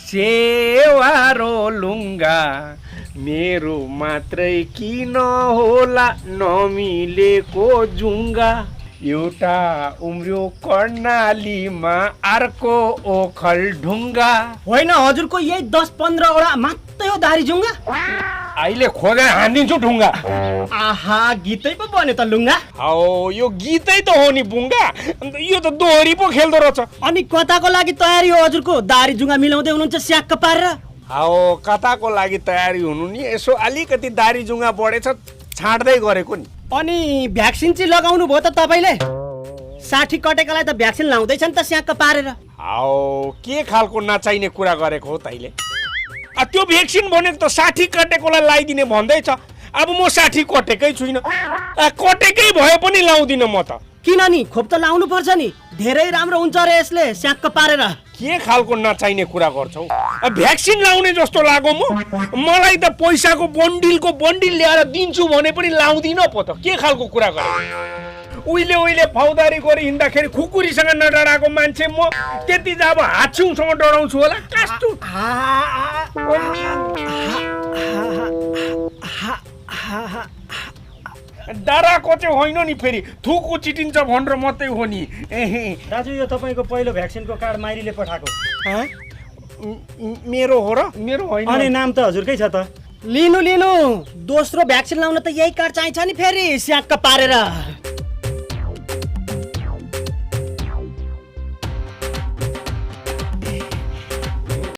सेवारो लुङ्गा मेरो मात्रै किन होला नमिलेको जुङ्गा एउटा उम्रियो कर्णालीमा अर्को ओखलढुङ्गा होइन हजुरको यही 10-15 वटा मात्रै हो दारी जुङ्गा अहिले खोजेर हानिदिन्छु ढुङ्गा आहा गीतै पो बन्यो त लुङ्गा हो यो गीतै त हो नि बुङ्गा अन्त यो त दोहोरी पो खेल्दो रहेछ अनि कताको लागि तयारी हो हजुरको दारी जुङ्गा मिलाउँदै हुनुहुन्छ स्याक्क पारेर हो कताको लागि तयारी हुनु नि यसो अलिकति दारी जुङ्गा बढेछ छाड्दै गरेको नि अनि भ्याक्सिन चाहिँ लगाउनु भयो त तपाईँले 60 कटेकालाई त भ्याक्सिन लाउँदैछ नि त स्याक्क पारेर हो के खालको नचाहिने कुरा गरेको हो तैँले त्यो भ्याक्सिन भनेको त 60 कटेकोलाई लगाइदिने भन्दैछ अब म 60 कटेकै छुइनँ कटेकै भए पनि लाउँदिनँ म त किन नि खोप त लाउनु पर्छ नि धेरै राम्रो हुन्छ रे यसले स्याक्क पारेर के खालको नचाहिने कुरा गर्छौ भ्याक्सिन लाउने जस्तो लाग्यो मलाई त पैसाको बन्डिल ल्याएर दिन्छु भने पनि लाउँदिन पो त के खालको कुरा गरे उहिले फौदारी गरी हिँड्दाखेरि खुकुरीसँग नडराएको मान्छे म त्यति त अब हाछिउँसँग डराउँछु होला कास्टु डराएको चाहिँ होइन नि फेरि थुकु चिटिन्छ भनेर मात्रै हो नि दाजु यो तपाईँको पहिलो भ्याक्सिनको कार्ड माइरीले पठाएको मेरो हो र मेरो होइन अनि नाम त हजुरकै छ त लिनु दोस्रो भ्याक्सिन लाउन त यही कार्ड चाहिन्छ नि फेरि स्याक्क पारेर